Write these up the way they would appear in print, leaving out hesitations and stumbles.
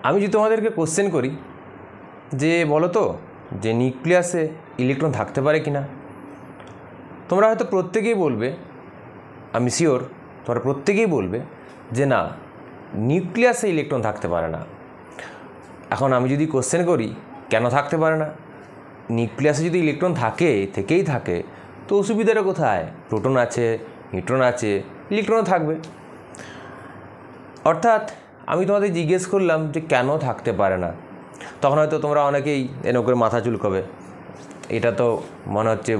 আমি যদি তোমাদেরকে কোশ্চেন করি যে বলো তো যে নিউক্লিয়াসে ইলেকট্রন থাকতে পারে কি না, তোমরা হয়তো প্রত্যেকেই বলবে, আমি শিওর তোমরা প্রত্যেকেই বলবে যে না, নিউক্লিয়াসে ইলেকট্রন থাকতে পারে না। এখন আমি যদি কোশ্চেন করি কেন থাকতে পারে না, নিউক্লিয়াসে যদি ইলেকট্রন থেকেই থাকে তো অসুবিধাটা কোথায়? প্রোটন আছে, নিউট্রন আছে, ইলেকট্রনও থাকবে। অর্থাৎ আমি তোমাদের জিজ্ঞেস করলাম যে কেন থাকতে পারে না, তখন হয়তো তোমরা অনেকেই এরকম করে মাথা চুলকাবে, এটা তো মনে হচ্ছে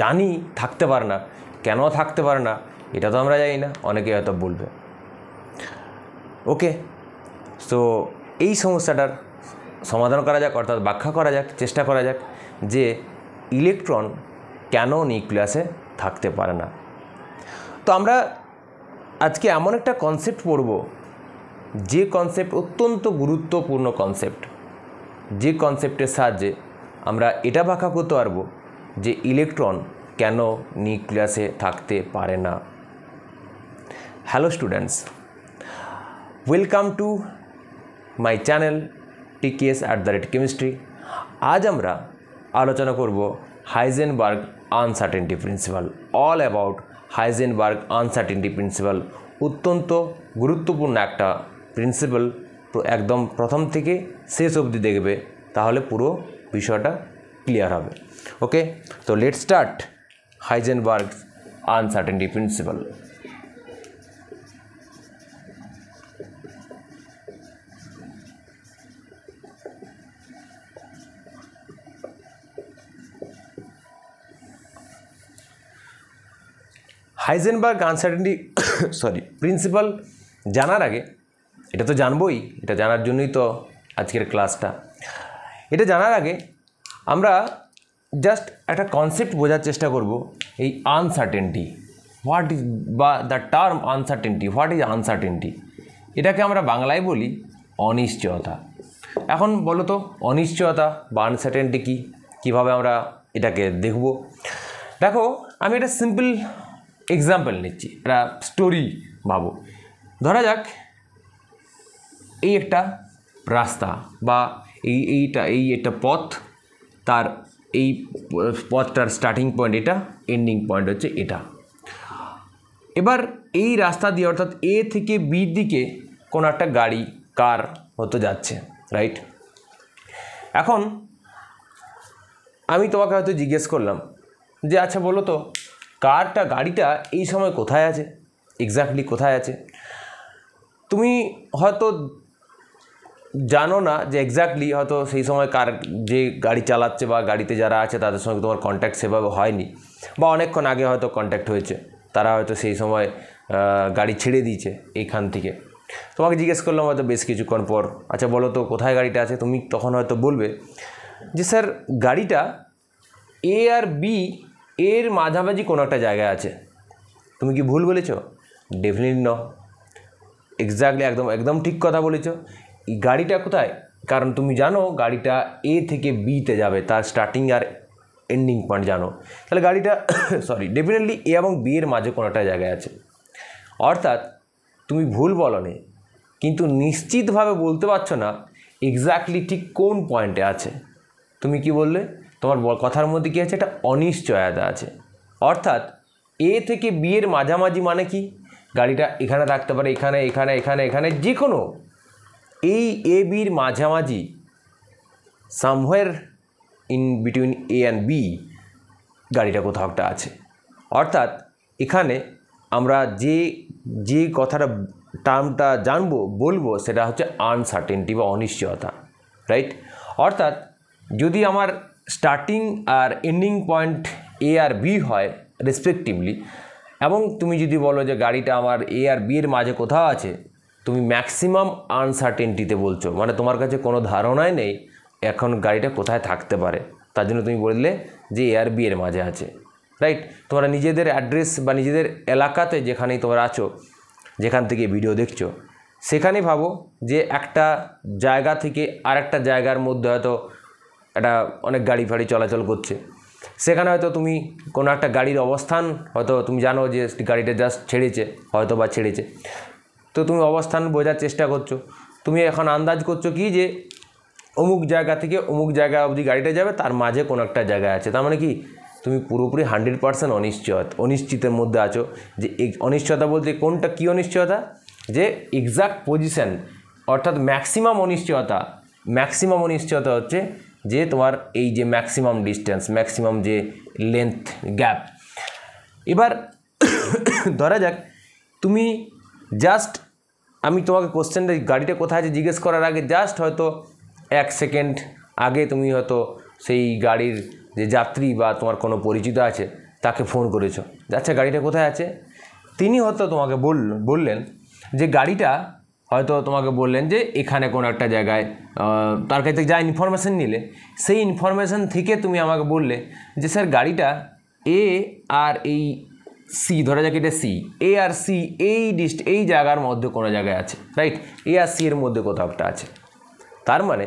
জানি থাকতে পারে না, কেন থাকতে পারে না এটা তো আমরা জানি না, অনেকেই হয়তো বলবে। ওকে, সো এই সমস্যাটার সমাধান করা যাক, অর্থাৎ ব্যাখ্যা করা যাক, চেষ্টা করা যাক যে ইলেকট্রন কেন নিউক্লিয়াসে থাকতে পারে না। তো আমরা আজকে এমন একটা কনসেপ্ট পড়ব, যে কনসেপ্ট অত্যন্ত গুরুত্বপূর্ণ কনসেপ্ট, যে কনসেপ্টের সাহায্যে আমরা এটা ব্যাখ্যা করতে পারবো যে ইলেকট্রন কেন নিউক্লিয়াসে থাকতে পারে না। Hello students, welcome to my channel TKS@কেমিস্ট্রি। আজ আমরা আলোচনা করব Heisenberg uncertainty principle, all about Heisenberg uncertainty principle. অত্যন্ত গুরুত্বপূর্ণ একটা প্রিন্সিপাল, একদম প্রথম থেকে শেষ অবধি দেখবে, তাহলে পুরো বিষয়টা ক্লিয়ার হবে। ওকে, তো let's start Heisenberg uncertainty principal. Heisenberg uncertainty principal জানার আগে, এটা তো জানবই, এটা জানার জন্যই তো আজকের ক্লাসটা। এটা জানার আগে আমরা জাস্ট একটা কনসেপ্ট বোঝার চেষ্টা করব, এই আনসার্টেনটি হোয়াট ইজ, বা the term uncertainty, what is uncertainty. এটাকে আমরা বাংলায় বলি অনিশ্চয়তা। এখন বলো তো অনিশ্চয়তা বা আনসার্টেনটি কী, কীভাবে আমরা এটাকে দেখব? দেখো, আমি একটা সিম্পল এক্সাম্পল নিচ্ছি, একটা স্টোরি ভাবো। ধরা যাক এই একটা রাস্তা বা এই একটা পথ, তার এই পথটার স্টার্টিং পয়েন্ট এটা, এন্ডিং পয়েন্ট হচ্ছে এটা। এবার এই রাস্তা দিয়ে, অর্থাৎ এ থেকে বি দিকে কোনো একটা গাড়ি, কার হতে যাচ্ছে, রাইট? এখন আমি তোমাকে হয়তো জিজ্ঞেস করলাম যে আচ্ছা বলো তো গাড়িটা এই সময় কোথায় আছে, এক্স্যাক্টলি কোথায় আছে? তুমি হয়তো জানো না যে এক্স্যাক্টলি হয়তো সেই সময় যে গাড়ি চালাচ্ছে বা গাড়িতে যারা আছে তাদের সঙ্গে তোমার কন্ট্যাক্ট সেভাবে হয়নি, বা অনেকক্ষণ আগে হয়তো কন্ট্যাক্ট হয়েছে, তারা হয়তো সেই সময় গাড়ি ছেড়ে দিয়েছে এইখান থেকে। তোমাকে জিজ্ঞেস করলাম হয়তো বেশ কিছুক্ষণ পর, আচ্ছা বলো তো কোথায় গাড়িটা আছে? তুমি তখন হয়তো বলবে যে স্যার গাড়িটা এ আর বি এর মাঝামাঝি কোনো একটা জায়গায় আছে। তুমি কি ভুল বলেছ? ডেফিনেটলি ন, এক্স্যাক্টলি একদম ঠিক কথা বলেছ। এই গাড়িটা কোথায়? কারণ তুমি জানো গাড়িটা এ থেকে বিতে যাবে, তার স্টার্টিং আর এন্ডিং পয়েন্ট জানো, তাহলে গাড়িটা ডেফিনেটলি এ এবং বি এর মাঝে কোনো একটা জায়গায় আছে। অর্থাৎ তুমি ভুল বলনি, কিন্তু নিশ্চিতভাবে বলতে পারছো না এক্স্যাক্টলি ঠিক কোন পয়েন্টে আছে। তুমি কি বললে? তোমার কথার মধ্যে কী আছে? একটা অনিশ্চয়তা আছে। অর্থাৎ এ থেকে বি এর মাঝামাঝি মানে কি? গাড়িটা এখানে থাকতে পারে, এখানে এখানে এখানে এখানে, যে কোনো এই এ বির মাঝামাঝি, somewhere in between A and B গাড়িটা কোথাও একটা আছে। অর্থাৎ এখানে আমরা যে কথাটা টার্মটা বলবো সেটা হচ্ছে আনসার্টেনটি বা অনিশ্চয়তা, রাইট? অর্থাৎ যদি আমার স্টার্টিং আর এন্ডিং পয়েন্ট এ আর বি হয় রেসপেক্টিভলি, এবং তুমি যদি বলো যে গাড়িটা আমার এ আর বি এর মাঝে কোথাও আছে, তুমি ম্যাক্সিমাম আনসার্টেনটিতে বলছো, মানে তোমার কাছে কোনো ধারণাই নেই এখন গাড়িটা কোথায় থাকতে পারে, তার জন্য তুমি বললে যে এ আর বি এর মাঝে আছে, রাইট? তোমরা নিজেদের অ্যাড্রেস বা নিজেদের এলাকাতে যেখানেই তোমরা আছো, যেখান থেকে ভিডিও দেখছো, সেখানে ভাবো যে একটা জায়গা থেকে আরেকটা জায়গার মধ্যে হয়তো একটা অনেক গাড়ি ফাড়ি চলাচল করছে, সেখানে হয়তো তুমি কোনো একটা গাড়ির অবস্থান হয়তো তুমি জানো যে গাড়িটা জাস্ট ছেড়েছে, হয়তো বা ছেড়েছে, তো তুমি অবস্থান বোঝার চেষ্টা করছো। তুমি এখন আন্দাজ করছো কি যে অমুক জায়গা থেকে অমুক জায়গা অবধি গাড়িটা যাবে, তার মাঝে কোনো একটা জায়গায় আছে। তার মানে কি তুমি পুরোপুরি 100% অনিশ্চিতের মধ্যে আছো। যে অনিশ্চয়তা বলতে কোনটা, কী অনিশ্চয়তা? যে এক্সাক্ট পজিশন, অর্থাৎ ম্যাক্সিমাম অনিশ্চয়তা হচ্ছে যে তোমার এই যে ম্যাক্সিমাম ডিস্টেন্স, ম্যাক্সিমাম যে লেন্থ গ্যাপ। এবার ধরা যাক তুমি জাস্ট, আমি তোমাকে কোশ্চেনটা গাড়িটা কোথায় আছে জিজ্ঞেস করার আগে জাস্ট হয়তো 1 সেকেন্ড আগে তুমি হয়তো সেই গাড়ির যে যাত্রী বা তোমার কোনো পরিচিত আছে তাকে ফোন করেছো, আচ্ছা গাড়িটা কোথায় আছে। তিনি হয়তো তোমাকে বললেন যে গাড়িটা, হয়তো তোমাকে বললেন যে এখানে কোনো একটা জায়গায়, তার কাছ থেকে যা ইনফরমেশান নিলে সেই ইনফরমেশান থেকে তুমি আমাকে বললে যে স্যার গাড়িটা এ আর এই সি, ধরা যাক এটা সি, এ আর সি এই জায়গার মধ্যে কোনো জায়গায় আছে, রাইট? এ আর সি এর মধ্যে কোথাও একটা আছে। তার মানে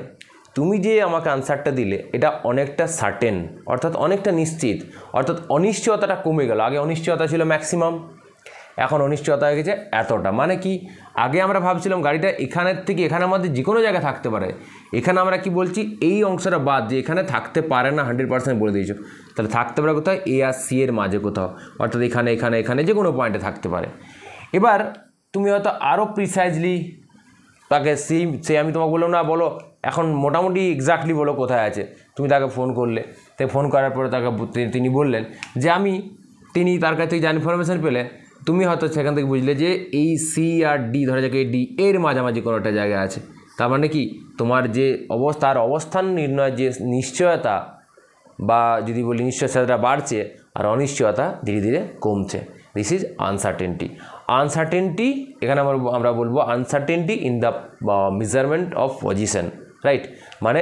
তুমি যে আমাকে আনসারটা দিলে এটা অনেকটা সার্টেন, অর্থাৎ অনেকটা নিশ্চিত, অর্থাৎ অনিশ্চয়তাটা কমে গেল। আগে অনিশ্চয়তা ছিল ম্যাক্সিমাম, এখন অনিশ্চয়তা হয়ে গেছে এতটা। মানে কি, আগে আমরা ভাবছিলাম গাড়িটা এখানের থেকে এখানের মধ্যে যে কোনো জায়গায় থাকতে পারে, এখানে আমরা কি বলছি এই অংশটা বাদ, যে এখানে থাকতে পারে না 100% বলে দিয়েছো, তাহলে থাকতে পারে কোথাও এ আর সি এর মাঝে কোথাও, অর্থাৎ এখানে যে কোনো পয়েন্টে থাকতে পারে। এবার তুমি হয়তো আরও প্রিসাইজলি তাকে সে আমি তোমাকে বললাম না, বলো এখন মোটামুটি এক্স্যাক্টলি বলো কোথায় আছে। তুমি তাকে ফোন করলে, তাই ফোন করার পরে তাকে তিনি বললেন যে তিনি তার কাছ থেকে যে ইনফরমেশান পেলে, তুমি হয়তো সেখান থেকে বুঝলে যে এই সি আর ডি, ধরা যাক এই ডি এর মাঝামাঝি কোনো একটা জায়গা আছে। তার মানে কি তোমার যে অবস্থান নির্ণয়ের যে নিশ্চয়তা, বা যদি বলি নিশ্চয়তাটা বাড়ছে আর অনিশ্চয়তা ধীরে ধীরে কমছে। This is uncertainty. এখানে আমরা বলবো uncertainty in the measurement of position, right? মানে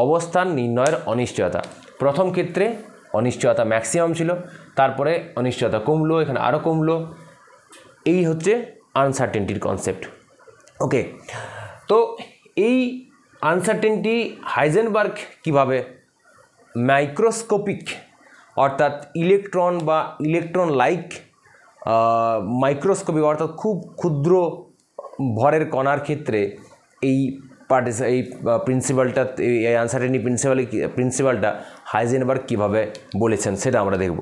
অবস্থান নির্ণয়ের অনিশ্চয়তা। প্রথম ক্ষেত্রে অনিশ্চয়তা ম্যাক্সিমাম ছিল, তারপরে অনিশ্চয়তা কমলো, এখানে আরও কমলো। এই হচ্ছে আনসার্টেনটির কনসেপ্ট। ওকে, তো এই আনসার্টেনটি হাইজেনবার্গ কীভাবে মাইক্রোস্কোপিক, অর্থাৎ ইলেকট্রন বা ইলেকট্রন লাইক মাইক্রোস্কোপিক, অর্থাৎ খুব ক্ষুদ্র ভরের কণার ক্ষেত্রে এই প্রিন্সিপালটা, এই আনসার্টেনটি প্রিন্সিপালটা হাইজেনবার্গ কীভাবে বলেছেন সেটা আমরা দেখব।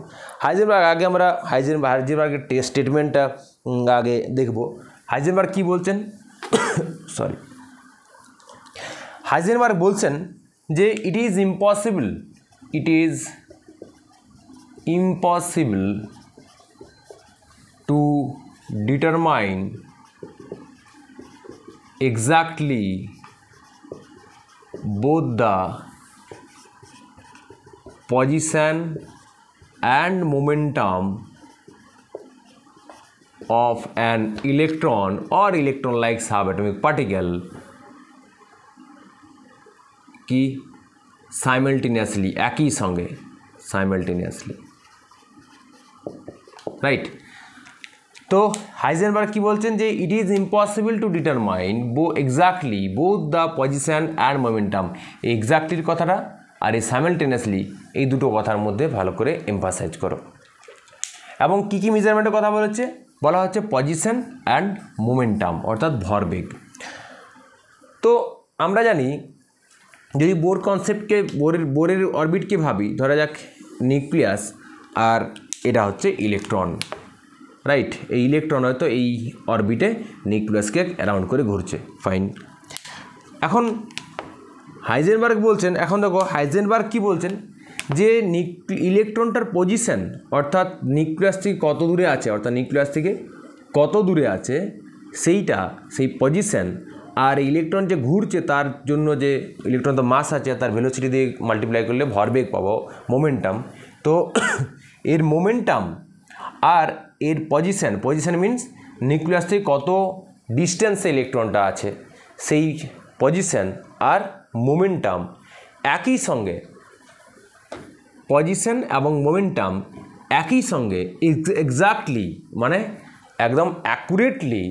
হাইজেনবার্গের স্টেটমেন্টটা আগে দেখব। হাইজেনবার্গ কী বলছেন, হাইজেনবার্গ বলছেন যে it is impossible to determine exactly both the position and momentum of an electron or electron-like subatomic particle কি সাইমালটেনিয়াসলি, একই সঙ্গে সাইমালটেনিয়াসলি, রাইট? তো হাইজেনবার্গ কি বলছেন যে it is impossible to determine exactly both the position and momentum. এই এক্স্যাক্টলির কথাটা আর এই সাইমালটেনিয়াসলি, এই দুটো কথার মধ্যে ভালো করে এমফাসাইজ করো। এবং কী কী মেজারমেন্টের কথা বলা হচ্ছে পজিশন অ্যান্ড মোমেন্টাম, অর্থাৎ ভরবেগ। তো আমরা জানি যদি বোর কনসেপ্টকে, বোরের অরবিটকে ভাবি, ধরা যাক নিউক্লিয়াস আর এটা হচ্ছে ইলেকট্রন, রাইট? এই ইলেকট্রন হয়তো এই অরবিটে নিউক্লিয়াসকে অ্যারাউন্ড করে ঘুরছে, ফাইন। এখন হাইজেনবার্গ বলছেন, এখন দেখো হাইজেনবার্গ কী বলছেন যে ইলেকট্রনটার পজিশন, অর্থাৎ নিউক্লিয়াস থেকে কত দূরে আছে, সেই পজিশন আর ইলেকট্রন যে ঘুরছে তার জন্য যে ইলেকট্রন তো মাস আছে, তার ভেলোসিটি দিয়ে মাল্টিপ্লাই করলে ভরবেগ পাবো, মোমেন্টাম। তো এর মোমেন্টাম আর এর পজিশন মিনস নিউক্লিয়াস থেকে কত ডিস্টেন্সে ইলেকট্রনটা আছে, সেই পজিশন আর মোমেন্টাম একই সঙ্গে, পজিশন এবং মোমেন্টাম একই সঙ্গে এক্স্যাক্টলি, মানে একদম অ্যাকুরেটলি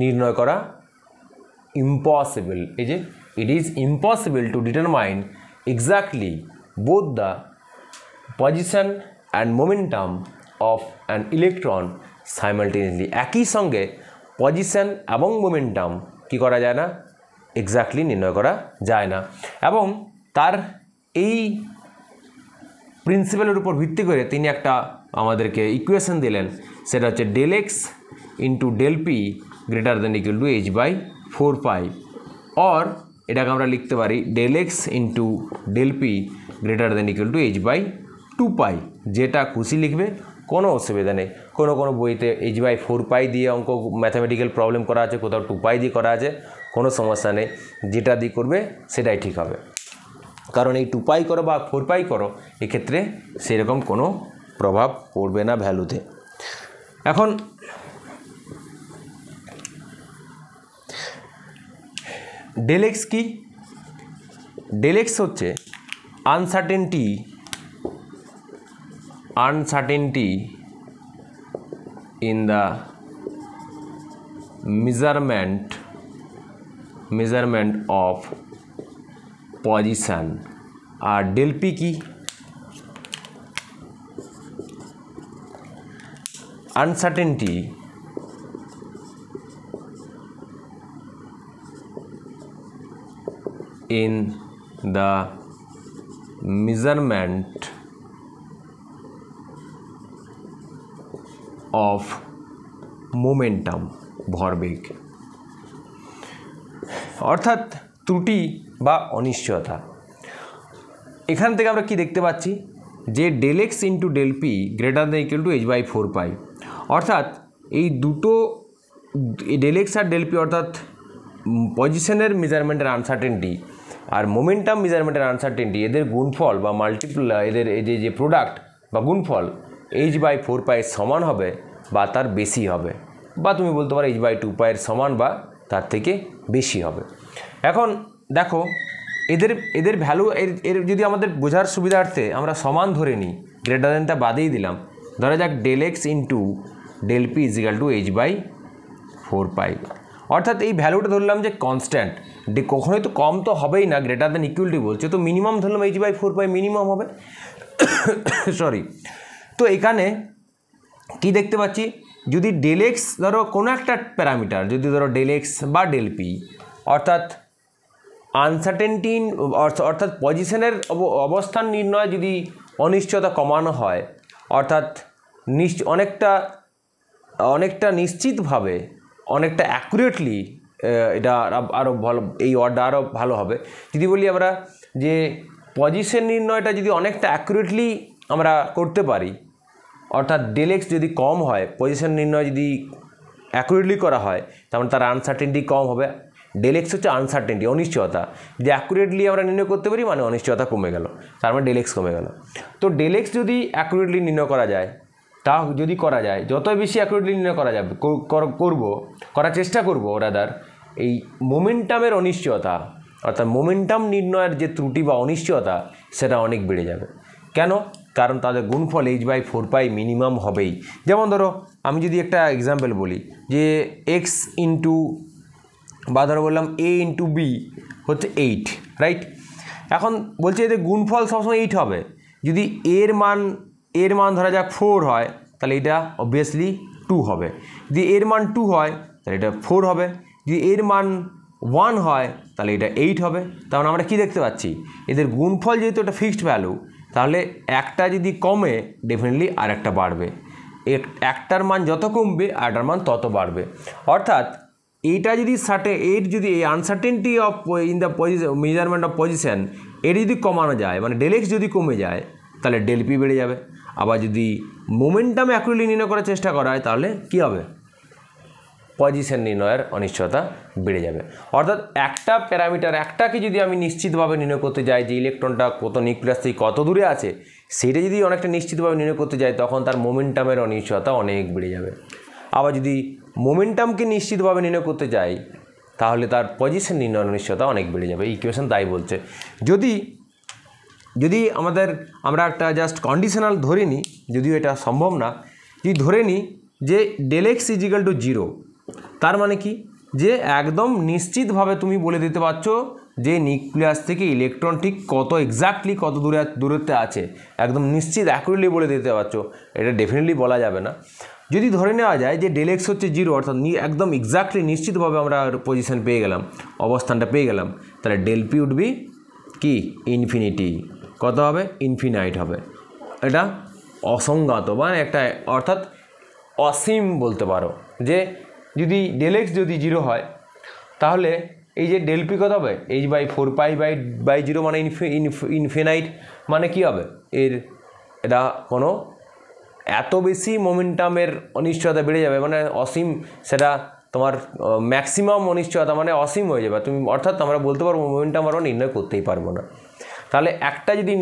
নির্ণয় করা ইম্পসিবল। এই যে it is impossible to determine exactly both the position and momentum of an electron simultaneously. একই সঙ্গে পজিশন এবং মোমেন্টাম কি করা যায় না, এক্স্যাক্টলি নির্ণয় করা যায় না। এবং তার এই প্রিন্সিপালের উপর ভিত্তি করে তিনি একটা আমাদেরকে ইকুয়েশন দিলেন, সেটা হচ্ছে del x into del p greater than equal to h/4π, or এটাকে আমরা লিখতে পারি del x into del p greater than equal to h/2π। যেটা খুশি লিখবে, কোনো অসুবিধা নেই। কোনো বইতে h/4π দিয়ে অঙ্ক ম্যাথামেটিক্যাল প্রবলেম করা আছে, কোথাও 2π দিয়ে করা আছে, কোনো সমস্যা নেই। যেটা দিয়ে করবে সেটাই ঠিক হবে, কারণ এই 2π করো বা 4π করো এক্ষেত্রে সেরকম কোনো প্রভাব পড়বে না ভ্যালুতে। এখন ডেল এক্স কি? ডেল এক্স হচ্ছে uncertainty in the measurement of position. আর ডেল পি কি? Uncertainty in the measurement of momentum, ভরবেগ, অর্থাৎ ত্রুটি বা অনিশ্চয়তা। এখান থেকে আমরা কি দেখতে পাচ্ছি, যে del x into del p greater than equal to h/4π, অর্থাৎ এই দুটো ডেল এক্স আর ডেল পি অর্থাৎ পজিশনের মেজারমেন্টের আনসার্টেনটি আর মোমেন্টাম মেজারমেন্টের আনসার্টেনটি, এদের গুণফল বা মাল্টিপ্লাই, এদের এই যে প্রোডাক্ট বা গুণফল h/4π এর সমান হবে বা তার বেশি হবে, বা তুমি বলতে পারো h/2π এর সমান বা তার থেকে বেশি হবে। এখন দেখো এদের ভ্যালু এর যদি আমাদের বোঝার সুবিধার্থে আমরা সমান ধরে নিই, গ্রেটার দেনটা বাদেই দিলাম, ধরা যাক del x into del p is equal to h/4π, অর্থাৎ এই ভ্যালুটা ধরলাম যে কনস্ট্যান্ট, কখনোই তো কম তো হবেই না, গ্রেটার দেন ইকুয়াল টু বলছে, তো মিনিমাম ধরলাম h/4π মিনিমাম হবে। সরি, তো এখানে কি দেখতে পাচ্ছি, যদি ডেল এক্স ধরো কোনো একটা প্যারামিটার, যদি ধরো ডেল এক্স বা ডেল পি, অর্থাৎ আনসার্টেনটি অর্থাৎ পজিশনের অবস্থান নির্ণয় যদি অনিশ্চয়তা কমানো হয়, অর্থাৎ অনেকটা নিশ্চিতভাবে, অনেকটা অ্যাকুরেটলি, এটা আরও ভালো, এই ওয়ার্ডটা আরও ভালো হবে যদি বলি আমরা যে পজিশন নির্ণয়টা যদি অনেকটা অ্যাকুরেটলি আমরা করতে পারি, অর্থাৎ ডেল এক্স যদি কম হয়, পজিশন নির্ণয় যদি অ্যাকুরেটলি করা হয়, তাহলে তার আনসার্টেনটি কম হবে। ডেল এক্স হচ্ছে আনসার্টেনটি, অনিশ্চয়তা, যে অ্যাকুরেটলি আমরা নির্ণয় করতে পারি মানে অনিশ্চয়তা কমে গেল, তার মানে ডেল এক্স কমে গেল। তো ডেল এক্স যদি অ্যাকুরেটলি নির্ণয় করা যায়, তা যদি করা যায়, যত বেশি অ্যাকুরেটলি নির্ণয় করা যাবে করার চেষ্টা করবো, রাদার এই মোমেন্টামের অনিশ্চয়তা, অর্থাৎ মোমেন্টাম নির্ণয়ের যে ত্রুটি বা অনিশ্চয়তা, সেটা অনেক বেড়ে যাবে। কেন? কারণ তাদের গুণফল h/4π মিনিমাম হবেই। যেমন ধরো আমি যদি একটা এক্সাম্পল বলি যে এক্স ইন্টু, বা ধরো বললাম a ইন্টু বি হচ্ছে 8, রাইট? এখন বলছে এদের গুণফল সবসময় 8 হবে। যদি এর মান ধরা যাক 4 হয়, তাহলে এটা অবভিয়াসলি 2 হবে। যদি এর মান 2 হয় তাহলে এটা 4 হবে। যদি এর মান 1 হয় তাহলে এটা 8 হবে। তাহলে আমরা কি দেখতে পাচ্ছি, এদের গুণফল যেহেতু একটা ফিক্সড ভ্যালু, তাহলে একটা যদি কমে ডেফিনেটলি আর একটা বাড়বে, একটার মান যত কমবে আরেকটার মান তত বাড়বে। অর্থাৎ এইটা যদি যদি এই uncertainty of in the measurement of position, এর যদি কমানো যায়, মানে ডেল এক্স যদি কমে যায়, তাহলে ডেল পি বেড়ে যাবে। আবার যদি মোমেন্টাম অ্যাকুরেটলি নির্ণয় করার চেষ্টা করা হয়, তাহলে কী হবে, পজিশন নির্ণয়ের অনিশ্চয়তা বেড়ে যাবে। অর্থাৎ একটা প্যারামিটার, একটাকে যদি আমি নিশ্চিতভাবে নির্ণয় করতে যাই যে ইলেকট্রনটা কত নিউক্লিয়াস থেকে কত দূরে আছে, সেটা যদি অনেকটা নিশ্চিতভাবে নির্ণয় করতে যাই, তখন তার মোমেন্টামের অনিশ্চয়তা অনেক বেড়ে যাবে। আবার যদি মোমেন্টামকে নিশ্চিতভাবে নির্ণয় করতে যাই, তাহলে তার পজিশন নির্ণয়ের অনিশ্চয়তা অনেক বেড়ে যাবে। ইকুয়েশন তাই বলছে। যদি আমরা একটা জাস্ট কন্ডিশনাল ধরে নিই, যদিও এটা সম্ভব না, যদি ধরে নিই যে del x is equal to 0, তার মানে কি, যে একদম নিশ্চিতভাবে তুমি বলে দিতে পারছো যে নিউক্লিয়াস থেকে ইলেকট্রন ঠিক কত এক্স্যাক্টলি কত দূরত্বে আছে, একদম নিশ্চিত অ্যাকুরেটলি বলে দিতে পারছো। এটা ডেফিনেটলি বলা যাবে না। যদি ধরে নেওয়া যায় যে ডেল এক্স হচ্ছে 0 অর্থাৎ একদম এক্স্যাক্টলি নিশ্চিতভাবে আমরা পজিশন পেয়ে গেলাম, অবস্থানটা পেয়ে গেলাম, তাহলে ডেল পি উড বি কি ইনফিনিটি। কত হবে? ইনফিনাইট হবে। এটা অসংজ্ঞাত মানে একটা অর্থাৎ অসীম বলতে পারো, যে যদি ডেল এক্স যদি 0 হয় তাহলে এই যে ডেল পি কত হবে? h/4π/0 মানে ইনফিনাইট, মানে কি হবে এটা কোনো এত বেশি মোমেন্টামের অনিশ্চয়তা বেড়ে যাবে, মানে অসীম, সেটা তোমার ম্যাক্সিমাম অনিশ্চয়তা মানে অসীম হয়ে যাবে তুমি, অর্থাৎ আমরা বলতে পারবো মোমেন্টাম আমরা নির্ণয় করতেই পারবো না। তাহলে একটা যদি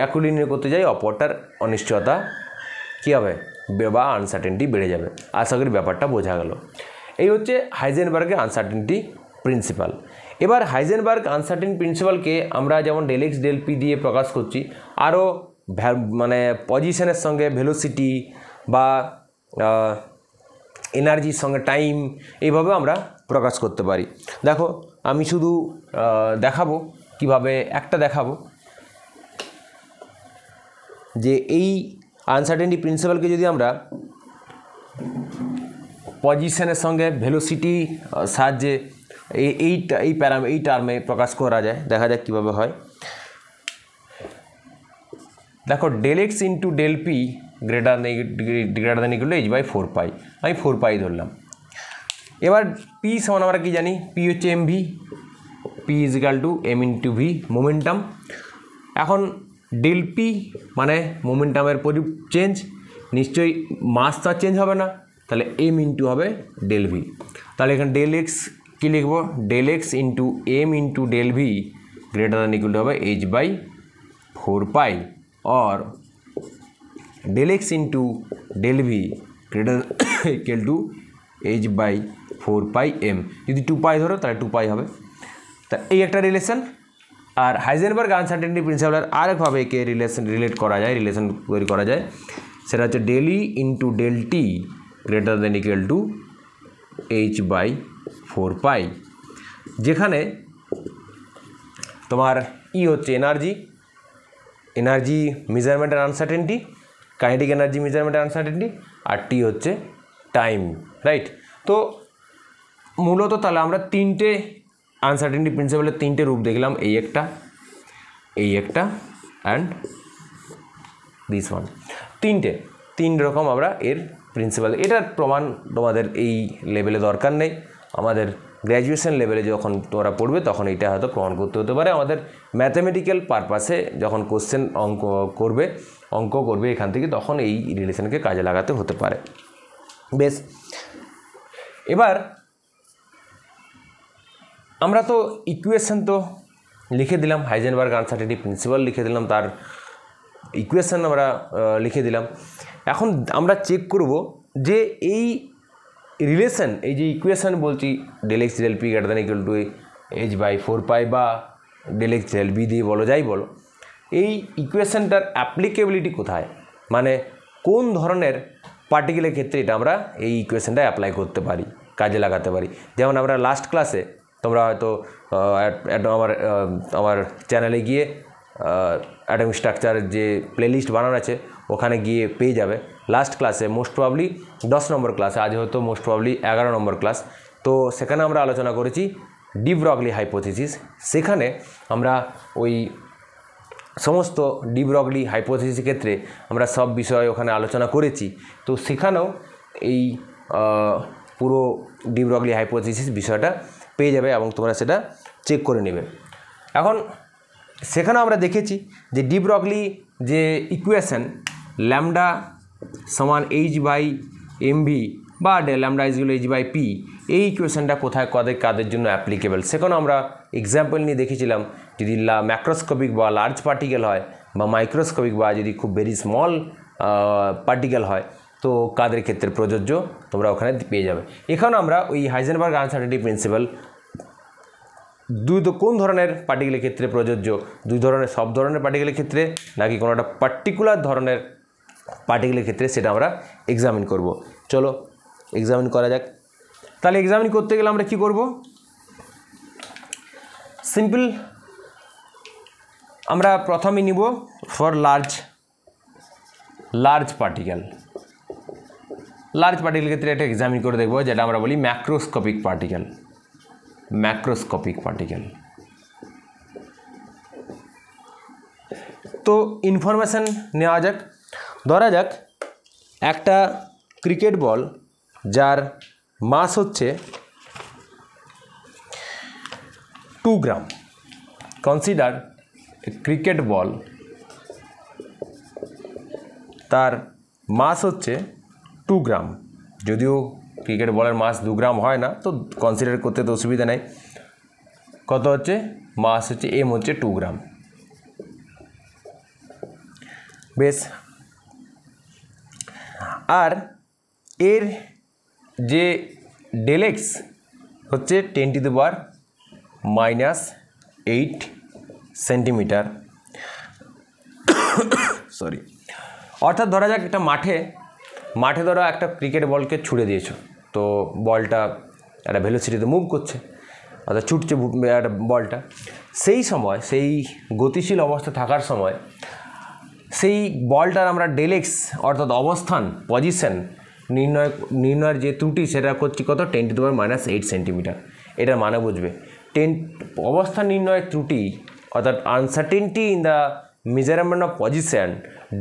একগুলি নির্ণয় করতে যাই, অপরটার অনিশ্চয়তা কী হবে বা আনসার্টেনটি বেড়ে যাবে। আশা করি ব্যাপারটা বোঝা গেল। এই হচ্ছে হাইজেনবার্গের আনসার্টেনটি প্রিন্সিপাল। এবার হাইজেনবার্গ আনসার্টেন প্রিন্সিপালকে আমরা যেমন ডেল এক্স ডেল পি দিয়ে প্রকাশ করছি, আরও মানে পজিশনের সঙ্গে ভেলোসিটি বা এনার্জির সঙ্গে টাইম, এইভাবে আমরা প্রকাশ করতে পারি। দেখো আমি শুধু দেখাবো কিভাবে, একটা দেখাবো যে এই আনসার্টেনটি প্রিন্সিপালকে যদি আমরা পজিশনের সঙ্গে ভেলোসিটি সাহায্যে এই টার্মে প্রকাশ করা যায়, দেখা যাক কীভাবে হয়। দেখো del x into del p greater than equal to h/4π, আমি 4π ধরলাম। এবার পি সমান আমরা কি জানি? পি হচ্ছে mv, P is equal two m into V momentum. এখন ডেল পি মানে মোমেন্টামের চেঞ্জ, নিশ্চয়ই মাস তো আর চেঞ্জ হবে না, তাহলে m ইন্টু হবে ডেল ভি। তাহলে এখানে ডেল এক্স কী লিখবো? Del x into m into del v greater than equal to হবে h/4π, और del x into del v greater equal to h/4πm। যদি 2π ধরো তাহলে 2π হবে। তা এই একটা রিলেশন। আর হাইজেনবার্গ আনসার্টেনটি প্রিন্সিপালের আরেকভাবে একে রিলেট করা যায়, রিলেশন তৈরি করা যায়, সেটা হচ্ছে del E into del T greater than equal to h/4π, যেখানে তোমার ই হচ্ছে এনার্জি মেজারমেন্টের আনসার্টেনটি, কাইনেটিক এনার্জি মেজারমেন্টের আনসার্টেনটি, আর টি হচ্ছে টাইম, রাইট। তো মূলত তাহলে আমরা তিনটে আনসার্টেনটি প্রিন্সিপালের তিনটে রূপ দেখলাম, এই একটা অ্যান্ড দিস ওয়ান, তিন রকম আমরা এর প্রিন্সিপাল। এটার প্রমাণ তোমাদের এই লেভেলে দরকার নেই, আমাদের গ্র্যাজুয়েশন লেভেলে যখন তোমরা পড়বে তখন এটা হয়তো প্রমাণ করতে হতে পারে। আমাদের ম্যাথামেটিক্যাল পারপাসে যখন কোশ্চেন অঙ্ক করবে এখান থেকে, তখন এই রিলেশনকে কাজে লাগাতে হতে পারে। বেশ, এবার আমরা তো ইকুয়েশন তো লিখে দিলাম, হাইজেনবার্গ আনসার্টেনটি প্রিন্সিপাল লিখে দিলাম, তার ইকুয়েশন আমরা লিখে দিলাম। এখন আমরা চেক করব যে এই রিলেশন, এই যে ইকুয়েশন বলছি del x del p greater than equal to h/4π বা ডেল এক্স ডেল বি দিয়ে বলো, যাই বলো, এই ইকুয়েশনটার অ্যাপ্লিকেবিলিটি কোথায়, মানে কোন ধরনের পার্টিকেলের ক্ষেত্রে এটা আমরা এই ইকুয়েশনটা অ্যাপ্লাই করতে পারি, কাজে লাগাতে পারি। যেমন আমরা লাস্ট ক্লাসে, তোমরা হয়তো আমার চ্যানেলে গিয়ে অ্যাটমিক স্ট্রাকচারের যে প্লেলিস্ট বানানো আছে ওখানে গিয়ে পেয়ে যাবে। লাস্ট ক্লাসে মোস্ট প্রবাবলি 10 নম্বর ক্লাস, আজ হয়তো মোস্ট প্রবাবলি 11 নম্বর ক্লাস, তো সেখানে আমরা আলোচনা করেছি ডি ব্রগলি হাইপোথিসিস। সেখানে আমরা ওই সমস্ত ডি ব্রগলি হাইপোথিসিসের ক্ষেত্রে আমরা সব বিষয় ওখানে আলোচনা করেছি। তো সেখানেও এই পুরো ডি ব্রগলি হাইপোথিসিস বিষয়টা পেয়ে যাবে এবং তোমরা সেটা চেক করে নেবে। এখন সেখানে আমরা দেখেছি যে ডি ব্রগলি যে ইকুয়েশন ল্যামডা সমান h/mv বা lambda is equal two h/p, এই ইকুয়েশনটা কোথায় কাদের জন্য অ্যাপ্লিকেবল, সেখানে আমরা এক্সাম্পল নিয়ে দেখেছিলাম। যদি ম্যাক্রোস্কোপিক বা লার্জ পার্টিকেল হয় বা মাইক্রোস্কোপিক বা যদি খুব ভেরি স্মল পার্টিকেল হয়, তো কাদের ক্ষেত্রে প্রযোজ্য তোমরা ওখানে পেয়ে যাবে। এখানে আমরা ওই হাইজেনবার্গ আনসার্টেনটি প্রিন্সিপাল কোন ধরনের পার্টিকেলের ক্ষেত্রে প্রযোজ্য, সব ধরনের পার্টিকেলের ক্ষেত্রে নাকি কোনো একটা পার্টিকুলার ধরনের পার্টিকেলের ক্ষেত্রে, সেটা আমরা এক্সামিন করব। চলো এক্সামিন করা যাক। তাহলে এক্সামিন করতে গেলে আমরা কি করব? সিম্পল, আমরা প্রথমে নিব ফর লার্জ পার্টিকেল। লার্জ পার্টিকেলের ক্ষেত্রে একটা এক্সামিন করে দেখবো, যেটা আমরা বলি ম্যাক্রোস্কোপিক পার্টিকেল। Macroscopic particle. তো ইনফরমেশান নেওয়া যাক। ধরা যাক একটা ক্রিকেট বল যার মাস হচ্ছে 2 গ্রাম। কনসিডার ক্রিকেট বল, তার মাস হচ্ছে 2 গ্রাম। যদিও ক্রিকেট বলের মাস 2 গ্রাম হয় না, তো কনসিডার করতে তো অসুবিধা নেই। কত হচ্ছে? মাস হচ্ছে এম হচ্ছে 2 গ্রাম। বেশ, আর এর যে ডেলেক্স হচ্ছে 10⁻⁻8 সেন্টিমিটার। সরি, অর্থাৎ ধরা যাক একটা মাঠে ধরো একটা ক্রিকেট বলকে ছুড়ে দিয়েছো, তো বলটা একটা ভেলোসিটিতে মুভ করছে, অর্থাৎ ছুটছে একটা বলটা। সেই সময়, সেই গতিশীল অবস্থা থাকার সময় সেই বলটার আমরা ডেলেক্স অর্থাৎ অবস্থান, পজিশন নির্ণয়ের যে ত্রুটি, সেটা করছি কত? 10⁻⁻8 সেন্টিমিটার। এটার মানে বুঝবে, অবস্থান নির্ণয়ের ত্রুটি অর্থাৎ uncertainty in the measurement of position,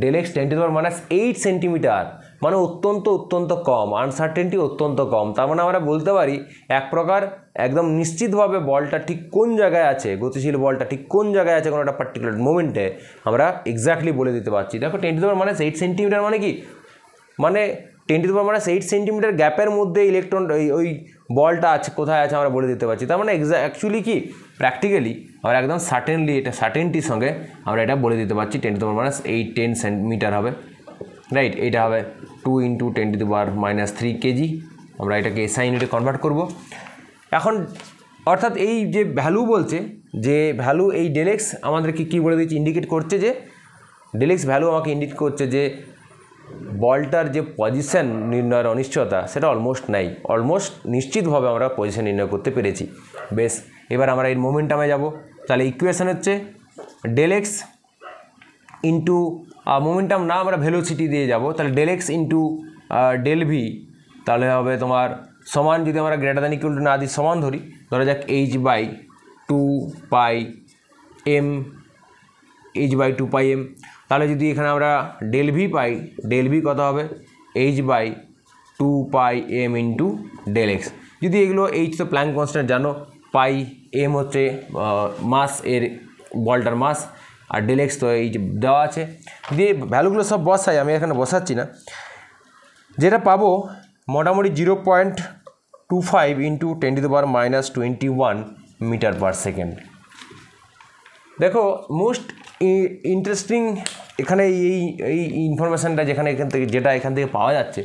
ডেলেক্স 10⁻8 centimetre, মানে অত্যন্ত কম, আনসার্টেনটি অত্যন্ত কম। তার মানে আমরা বলতে পারি এক প্রকার একদম নিশ্চিতভাবে বলটা ঠিক কোন জায়গায় আছে, গতিশীল বলটা ঠিক কোন জায়গায় আছে কোনো একটা পার্টিকুলার মোমেন্টে আমরা এক্স্যাক্টলি বলে দিতে পারছি। দেখো 10⁻8 সেন্টিমিটার মানে কি? মানে 10⁻8 সেন্টিমিটার গ্যাপের মধ্যে ইলেকট্রন ওই বলটা আছে, কোথায় আছে আমরা বলে দিতে পারছি। তার মানে অ্যাকচুয়ালি কি প্র্যাকটিক্যালি আমরা একদম সার্টেনলি, এটা সার্টেনটির সঙ্গে আমরা এটা বলে দিতে পারছি 10⁻8 সেন্টিমিটার হবে, রাইট। এটা হবে 2 × 10⁻³ কেজি। আমরা এটাকে এসআই ইউনিটে কনভার্ট করব এখন। অর্থাৎ এই যে ভ্যালু বলছে, যে ভ্যালু এই ডেলেক্স আমাদেরকে কী বলে দিচ্ছে? ইন্ডিকেট করছে যে ডেলেক্স ভ্যালু আমাকে ইন্ডিকেট করছে যে বলটার যে পজিশন নির্ণয়ের অনিশ্চয়তা, সেটা অলমোস্ট নিশ্চিতভাবে আমরা পজিশন নির্ণয় করতে পেরেছি। বেশ, এবার আমরা এর মোমেন্টামে যাব। তাহলে ইকুয়েশন হচ্ছে ডেলেক্স ইন্টু মোমেন্টাম না, আমরা ভেলোসিটি দিয়ে যাব। তাহলে ডেলেক্স ইন্টু ডেল ভি, তাহলে হবে তোমার সমান, যদি আমরা গ্রেটার দ্যান ইকুয়াল টু না দিই, সমান ধরি, ধরা যাক h/2πm, h/2πm। তাহলে যদি এখানে আমরা ডেল ভি পাই, ডেল ভি কত হবে? h/2πm into del x. যদি এগুলো এইচ তো প্ল্যাঙ্ক কনস্ট্যান্ট জানো, পাই এম হচ্ছে মাস, এর বলটার মাস, আর ডেল এক্স তো এই দেওয়া আছে। দিয়ে ভ্যালুগুলো সব বসাই, আমি এখানে বসাচ্ছি না। যেটা পাবো মোটামুটি 0.25 ইন্টু 10⁻⁻21 মিটার পার সেকেন্ড। দেখো মোস্ট ইন্টারেস্টিং এখানে এই ইনফরমেশানটা যেটা এখান থেকে পাওয়া যাচ্ছে,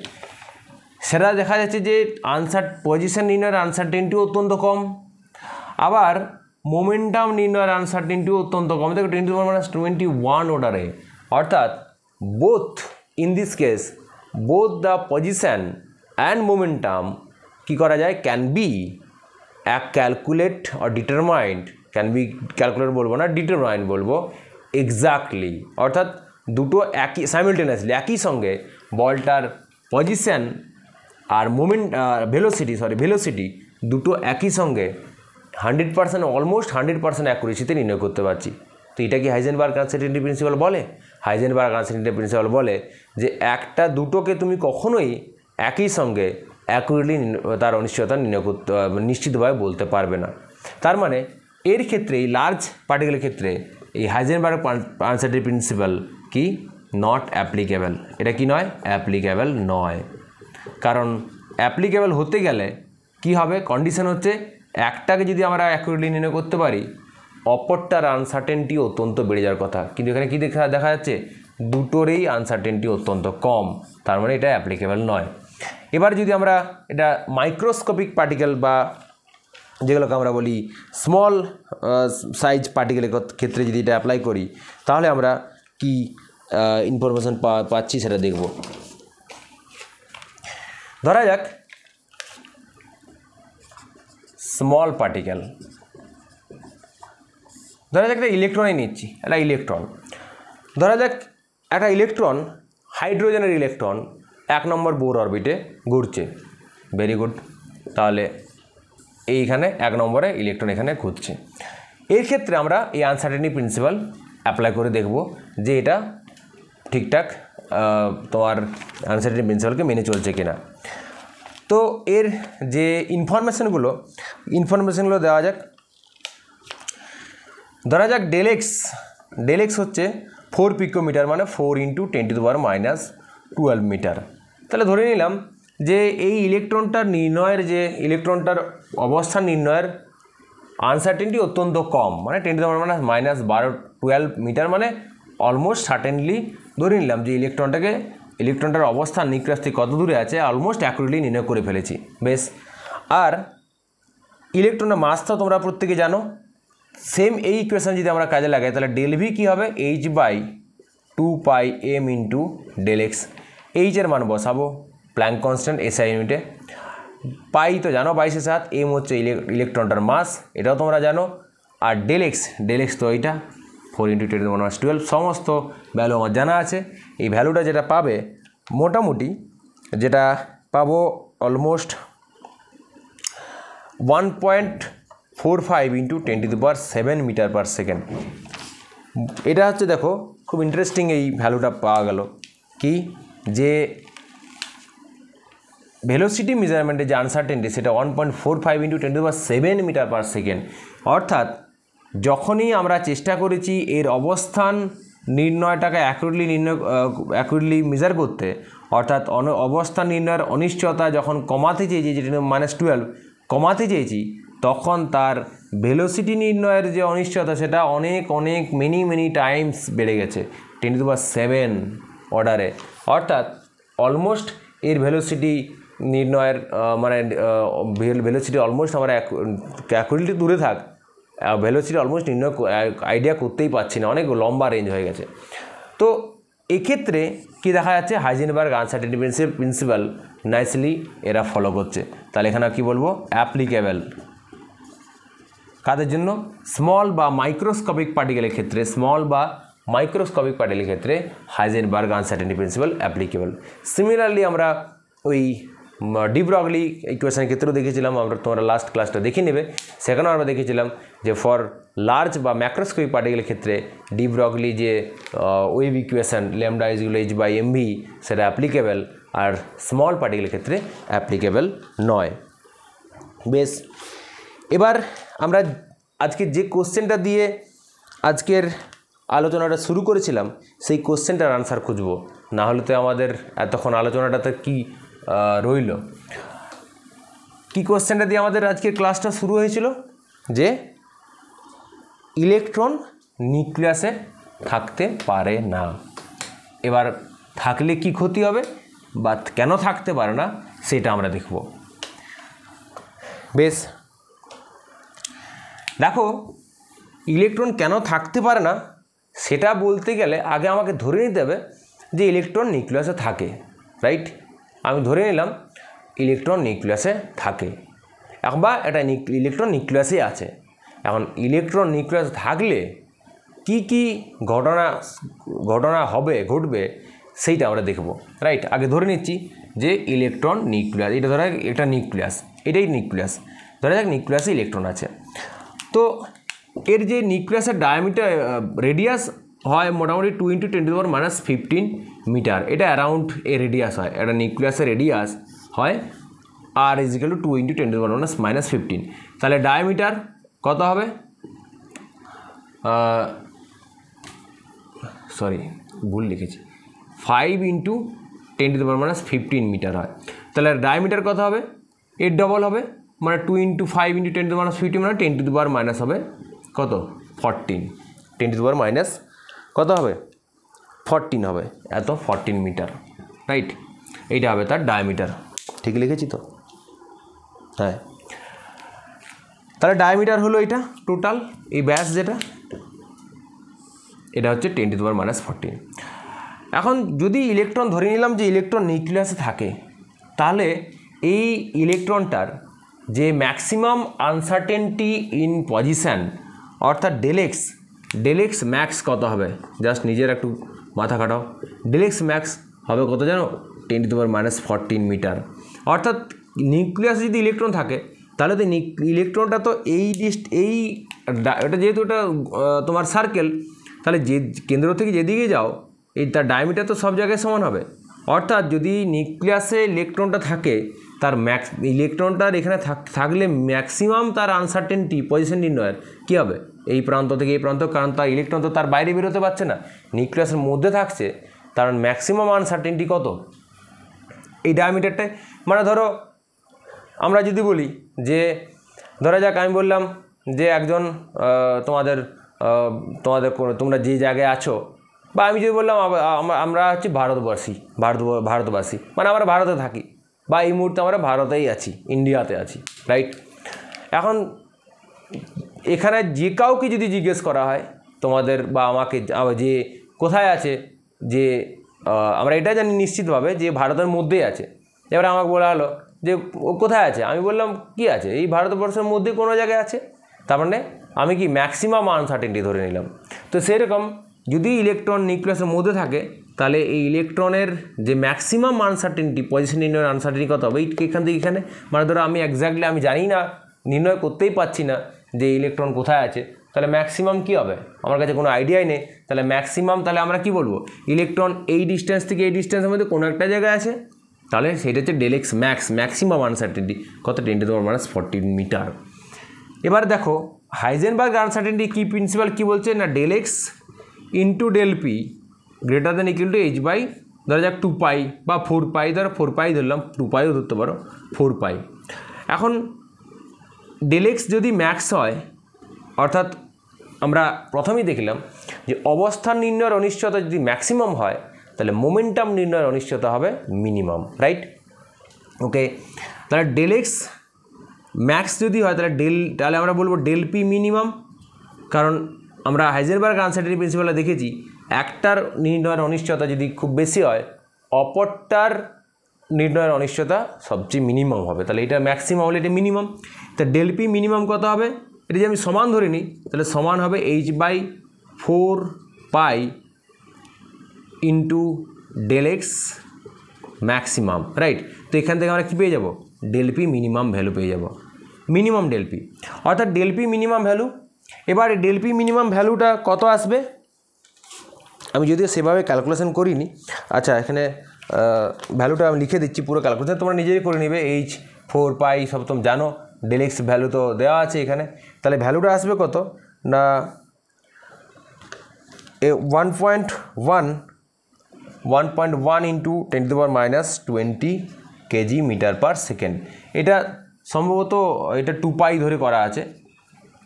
সেটা দেখা যাচ্ছে যে পজিশন নির্ণয়ের আনসার্টেনটিও অত্যন্ত কম, আবার মোমেন্টাম নির্ণয়ের আনসার্টেনটিও অত্যন্ত কম। দেখো 10⁻21 অর্ডারে, অর্থাৎ both in this case both the position and momentum কী করা যায়? Can be calculate or determined, can be calculate বলবো না, ডিটারমাইন্ড বলবো, এক্স্যাক্টলি। অর্থাৎ দুটো একই সাইমেলটেনিয়াসলি, একই সঙ্গে বলটার পজিশন আর ভেলোসিটি দুটো একই সঙ্গে 100%, অলমোস্ট 100% অ্যাকুরেসিতে নির্ণয় করতে পারছি। তো এটা কি হাইজেনবার্গ আনসার্টেনিটি প্রিন্সিপাল বলে? হাইজেনবার্গ আনসার্টেনিটি প্রিন্সিপাল বলে যে দুটোকে তুমি কখনোই একই সঙ্গে অ্যাকুরেটলি তার অনিশ্চয়তা নির্ণয় করতে, নিশ্চিতভাবে বলতে পারবে না। তার মানে এর ক্ষেত্রে, এই লার্জ পার্টিকেলের ক্ষেত্রে এই হাইজেনবার্গ আনসার্টেনিটি প্রিন্সিপাল কি? Not applicable. এটা কি নয়? অ্যাপ্লিকেবল নয়। কারণ অ্যাপ্লিকেবল হতে গেলে কি হবে? কন্ডিশন হচ্ছে একটাকে যদি আমরা অ্যাকুরেটলি নির্ণয় করতে পারি, অপরটার আনসার্টেনটি অত্যন্ত বেড়ে যাওয়ার কথা। কিন্তু এখানে কি দেখা যাচ্ছে? দুটোরই আনসার্টেনটি অত্যন্ত কম, তার মানে এটা অ্যাপ্লিকেবল নয়। এবার যদি আমরা এটা মাইক্রোস্কোপিক পার্টিকেল বা যেগুলোকে আমরা বলি স্মল সাইজ পার্টিকেলের ক্ষেত্রে যদি এটা অ্যাপ্লাই করি, তাহলে আমরা কি ইনফরমেশান পাচ্ছি সেটা দেখব। ধরা যাক স্মল পার্টিকেল, ধরা যাক একটা ইলেকট্রনই নিচ্ছি, ধরা যাক একটা ইলেকট্রন, হাইড্রোজেনের ইলেকট্রন 1 নম্বর বোর অরবিটে ঘুরছে। Very good. তাহলে এইখানে 1 নম্বরে ইলেকট্রন এখানে ঘুরছে। এর ক্ষেত্রে আমরা এই আনসার্টেনিটি প্রিন্সিপাল অ্যাপ্লাই করে দেখব যে এটা ঠিকঠাক তোমার আনসার্টেনিটি প্রিন্সিপালকে মেনে চলছে কিনা। তো এর যে ইনফরমেশনগুলো দেওয়া যাক। ধরা যাক ডেলেক্স হচ্ছে 4 পিকোমিটার, মানে 4 × 10⁻⁻12 মিটার। তাহলে ধরে নিলাম যে এই ইলেকট্রনটার অবস্থান নির্ণয়ের আনসার্টেনিটি অত্যন্ত কম, মানে 10⁻⁻12 মিটার, মানে অলমোস্ট সার্টেনলি ধরে নিলাম যে ইলেকট্রনটার অবস্থান নিউক্লিয়াস থেকে কত দূরে আছে অলমোস্ট অ্যাকুরেটলি নির্ণয় করে ফেলেছি। বেশ। আর ইলেকট্রনের মাস তো তোমরা প্রত্যেকে জানো। সেম এই ইকুয়েশন যদি আমরা কাজে লাগাই তাহলে ডেল ভি কী হবে, h/2πm × ΔX। এইচের মান বসাবো প্ল্যাঙ্ক কনস্ট্যান্ট SI ইউনিটে। পাই তো জানো 22/7, এম হচ্ছে ইলেকট্রনটার মাস, এটাও তোমরা জানো। আর ডেলেক্স তো এইটা 4 × 10⁻12, সমস্ত ভ্যালু আমার জানা আছে। এই ভ্যালুটা যেটা পাবে মোটামুটি যেটা পাবো অলমোস্ট 1.45 × 10⁻7 মিটার/সেকেন্ড। এটা হচ্ছে দেখো খুব ইন্টারেস্টিং এই ভ্যালুটা পাওয়া গেল কি, যে ভেলোসিটি মেজারমেন্টের যে আনসার্টেনিটি সেটা 1.45 × 10⁻7 মিটার/সেকেন্ড। অর্থাৎ যখনই আমরা চেষ্টা করেছি এর অবস্থান নির্ণয়টাকে অ্যাকুরেটলি মেজার করতে, অর্থাৎ অবস্থান নির্ণয়ের অনিশ্চয়তা যখন কমাতে চেয়েছি, যেটা -12 কমাতে চেয়েছি, তখন তার ভেলোসিটি নির্ণয়ের যে অনিশ্চয়তা সেটা অনেক মেনি টাইমস বেড়ে গেছে 10⁻7 অর্ডারে। অর্থাৎ অলমোস্ট এর ভেলোসিটি নির্ণয়ের ভেলোসিটি অলমোস্ট আমরা অ্যাকুরেটলি দূরে থাক, ভেলোসিটি অলমোস্ট নির্ণয় আইডিয়া করতেই পারছি না, অনেক লম্বা রেঞ্জ হয়ে গেছে। তো এক্ষেত্রে কি দেখা যাচ্ছে, হাইজেনবার্গ আনসার্টেনিটি প্রিন্সিপাল নাইসলি এরা ফলো করছে। তাহলে এখানে কি বলবো, অ্যাপ্লিকেবল কাদের জন্য, স্মল বা মাইক্রোস্কোপিক পার্টিকেলের ক্ষেত্রে Heisenberg uncertainty principal applicable. Similarly আমরা ওই ডি ব্রগলি ইকুয়েশনের ক্ষেত্রেও দেখেছিলাম, তোমরা লাস্ট ক্লাসটা দেখে নেবে, সেখানেও আমরা দেখেছিলাম যে ফর লার্জ বা ম্যাক্রোস্কোপিক পার্টিকেলের ক্ষেত্রে ডি ব্রগলি যে ওয়েভ ইকুয়েশন λ=h/mv সেটা অ্যাপ্লিকেবল, আর স্মল পার্টিকেলের ক্ষেত্রে অ্যাপ্লিকেবল নয়। বেশ, এবার আমরা আজকে যে কোশ্চেনটা দিয়ে আজকের আলোচনাটা শুরু করেছিলাম সেই কোশ্চেনটার আনসার খুঁজবো, না হলে তো আমাদের এতক্ষণ আলোচনাটাতে কি রইল। কি কোশ্চেনটা দিয়ে আমাদের আজকের ক্লাসটা শুরু হয়েছিল, যে ইলেকট্রন নিউক্লিয়াসে থাকতে পারে না। এবার থাকলে কি ক্ষতি হবে বা কেন থাকতে পারে না সেটা আমরা দেখব। বেশ, দেখো ইলেকট্রন কেন থাকতে পারে না সেটা বলতে গেলে আগে আমাকে ধরে নিতে হবে যে ইলেকট্রন নিউক্লিয়াসে থাকে, রাইট? আমি ধরে নিলাম ইলেকট্রন নিউক্লিয়াসে থাকে, বা একটা ইলেকট্রন নিউক্লিয়াসে আছে। এখন ইলেকট্রন নিউক্লিয়াসে থাকলে কি ঘটনা ঘটবে সেইটা আমরা দেখব, রাইট? আগে ধরে নিচ্ছি যে ইলেকট্রন নিউক্লিয়াস, এটা ধরা একটা নিউক্লিয়াস, এটাই নিউক্লিয়াস, ধরা যাক নিউক্লিয়াসে ইলেকট্রন আছে। তো এর যে নিউক্লিয়াসের ডায়ামিটার রেডিয়াস হয় মোটামুটি 2 × 10⁻15 মিটার, এটা অ্যারাউন্ড এ রেডিয়াস হয়, একটা নিউক্লিয়াসের রেডিয়াস হয় r = 2 × 10⁻15। তাহলে ডায়ামিটার কত হবে, ভুল লিখেছি, 5 × 10⁻15 মিটার হয়। তাহলে ডায়ামিটার কত হবে, এর ডবল হবে, মানে 2 × 5 × 10⁻15 মানে 10⁻- হবে কত, 14, 10⁻- কত হবে, 14 হবে, এত 14 মিটার, রাইট? এইটা হবে তার ডায়ামিটার, ঠিক লিখেছি তো? হ্যাঁ, তাহলে ডায়ামিটার হলো এটা টোটাল, এই ব্যাস যেটা, এটা হচ্ছে 10⁻14। এখন যদি ইলেকট্রন ধরে নিলাম যে ইলেকট্রন নিউক্লিয়াসে থাকে, তাহলে এই ইলেকট্রনটার যে ম্যাক্সিমাম আনসার্টেনিটি ইন পজিশান, অর্থাৎ ডেলেক্স ম্যাক্স কত হবে, জাস্ট নিজের একটু মাথা খাটাও। ডেলেক্স ম্যাক্স হবে কত জানো, 10⁻14 মিটার। অর্থাৎ নিউক্লিয়াসে যদি ইলেকট্রন থাকে তাহলে তো ইলেকট্রনটা তো এটা যেহেতু এটা তোমার সার্কেল, তাহলে যে কেন্দ্র থেকে যেদিকে যাও তার ডায়ামিটার তো সব জায়গায় সমান হবে। অর্থাৎ যদি নিউক্লিয়াসে ইলেকট্রনটা থাকে তার ইলেকট্রনটার এখানে থাকলে ম্যাক্সিমাম তার আনসার্টেনটি পজিশন নির্ণয়ের কী হবে, এই প্রান্ত থেকে এই প্রান্ত, কারণ তার ইলেকট্রন তো তার বাইরে বেরোতে পারছে না, নিউক্লিয়াসের মধ্যে থাকছে, তার ম্যাক্সিমাম আনসার্টেনটি কত, এই ডায়ামিটারটাই। মানে ধরো আমরা যদি বলি যে ধরা যাক আমি বললাম যে একজন তোমরা যে জায়গায় আছো, বা আমি যদি বললাম আমরা হচ্ছে ভারতবাসী, মানে আমরা ভারতে থাকি, বা এই মুহূর্তে আমরা ভারতেই আছি, ইন্ডিয়াতে আছি, রাইট। এখন এখানে যে কাউকে যদি জিজ্ঞেস করা হয় তোমাদের বা আমাকে যে কোথায় আছে, যে আমরা এটা জানি নিশ্চিতভাবে যে ভারতের মধ্যেই আছে। এবারে আমাকে বলা হলো যে ও কোথায় আছে, আমি বললাম কি আছে, এই ভারতবর্ষের মধ্যে কোনো জায়গায় আছে, তার মানে আমি কি ম্যাক্সিমাম আনসার্টেনটি ধরে নিলাম। তো সেরকম যদি ইলেকট্রন নিউক্লিয়াসের মধ্যে থাকে তাহলে এই ইলেকট্রনের যে ম্যাক্সিমাম আনসার্টেনটি পজিশন নির্ণয়ের আনসার্টেনটি কত হবে, এখান থেকে এখানে, মানে ধরো আমি এক্স্যাক্টলি আমি জানি না, নির্ণয় করতেই পারছি না যে ইলেকট্রন কোথায় আছে, তাহলে ম্যাক্সিমাম কী হবে, আমার কাছে কোনো আইডিয়াই নেই, তাহলে ম্যাক্সিমাম, তাহলে আমরা কি বলবো, ইলেকট্রন এই ডিস্টেন্স থেকে এই ডিস্টেন্সের মধ্যে কোনো একটা জায়গায় আছে, তাহলে সেটা হচ্ছে ∇x ম্যাক্সিমাম আনসার্টেনটি কত, 10⁻14 মিটার। এবার দেখো হাইজেনবার্গ আনসার্টেনটি কি প্রিন্সিপাল কি বলছে না, ∇x into ∇p greater than equal to h by ধরা যাক 2π বা 4π, ধরো 4π ধরলাম, 2πও ধরতে পারো, 4π। এখন ∇x যদি ম্যাক্স হয়, অর্থাৎ আমরা প্রথমেই দেখলাম যে অবস্থান নির্ণয়ের অনিশ্চয়তা যদি ম্যাক্সিমাম হয় তাহলে মোমেন্টাম নির্ণয়ের অনিশ্চয়তা হবে মিনিমাম, রাইট। ওকে, তাহলে ∇x ম্যাক্স যদি হয় তাহলে আমরা বলবো ∇p মিনিমাম, কারণ আমরা হাইজেনবার্গ আনসার্টেনটি প্রিন্সিপালে দেখেছি একটার নির্ণয়ের অনিশ্চয়তা যদি খুব বেশি হয় অপরটার নির্ণয়ের অনিশ্চয়তা সবচেয়ে মিনিমাম হবে, তাহলে এটা ম্যাক্সিমাম হলে এটা মিনিমাম। তা ∇p মিনিমাম কত হবে, এটা যদি আমি সমান ধরে নিই তাহলে সমান হবে h/4π into ∇x maximum, right. তো এখান থেকে আমরা কী পেয়ে যাব, ∇p মিনিমাম ভ্যালু পেয়ে যাব, মিনিমাম ∇p, অর্থাৎ ∇p মিনিমাম ভ্যালু। এবার ∇p মিনিমাম ভ্যালুটা কত আসবে, আমি যদিও সেভাবে ক্যালকুলেশন করিনি, আচ্ছা এখানে ভ্যালুটা আমি লিখে দিচ্ছি, পুরো ক্যালকুলেশন তোমরা নিজেই করে নেবে, h/4π সব তোমরা জানো, ∇x ভ্যালু তো দেওয়া আছে এখানে, তাহলে ভ্যালুটা আসবে কত না 1.1 into 10⁻20 KG metre per second. এটা সম্ভবত এটা 2π ধরে করা আছে,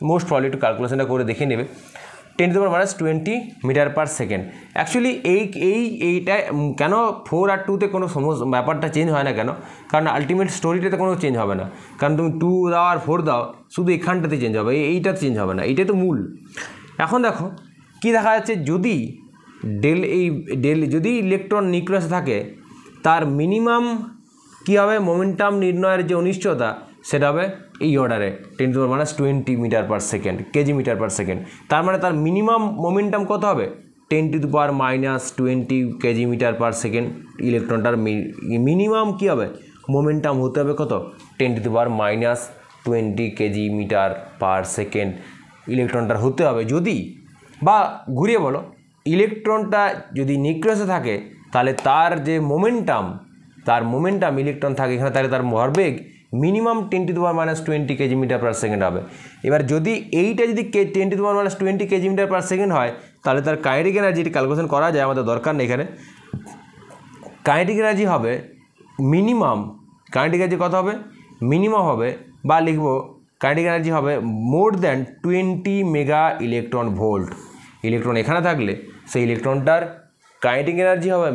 মোস্ট প্রবলি একটু ক্যালকুলেশনটা করে দেখে নেবে, 10⁻20 মিটার পার সেকেন্ড। অ্যাকচুয়ালি এইটা কেন 4 আর 2তে কোনো ব্যাপারটা চেঞ্জ হয় না কেন, কারণ আলটিমেট স্টোরিটাতে কোনো চেঞ্জ হবে না, কারণ তুমি 2 দাও আর 4 দাও, শুধু এখানটাতে চেঞ্জ হবে, এইটা চেঞ্জ হবে না, এইটাই তো মূল। এখন দেখো কি দেখা যাচ্ছে, যদি যদি ইলেকট্রন নিউক্লিয়াসে থাকে তার মিনিমাম কী হবে, মোমেন্টাম নির্ণয়ের যে অনিশ্চয়তা সেটা হবে এই অর্ডারে 10⁻20 metre per second, kg metre per second. তার মানে তার মিনিমাম মোমেন্টাম কত হবে, 10⁻20 কেজি মিটার পার সেকেন্ড। ইলেকট্রনটার মিনিমাম কী হবে, মোমেন্টাম হতে হবে কত, 10⁻20 কেজি মিটার পার সেকেন্ড ইলেকট্রনটার হতে হবে। যদি বা ঘুরিয়ে বলো, ইলেকট্রনটা যদি নিউক্লিয়াসে থাকে তাহলে তার যে মোমেন্টাম ইলেকট্রন থাকে এখানে, তাহলে তার ভরবেগ minimum 10⁻20 KG metre per second হবে। এবার যদি এইটা যদি 10⁻20 কেজি মিটার পার সেকেন্ড হয় তাহলে তার কাইনেটিক এনার্জি ক্যালকুলেশন করা যায়, আমাদের দরকার নেই এখানে। কাইনেটিক এনার্জি হবে মিনিমাম, কাইনেটিক এনার্জি কত হবে, মিনিমাম হবে, বা লিখব কাইনেটিক এনার্জি হবে more than 20 mega electron volt. Electron এখানে থাকলে সেই ইলেকট্রনটার কাইনেটিক এনার্জি হবে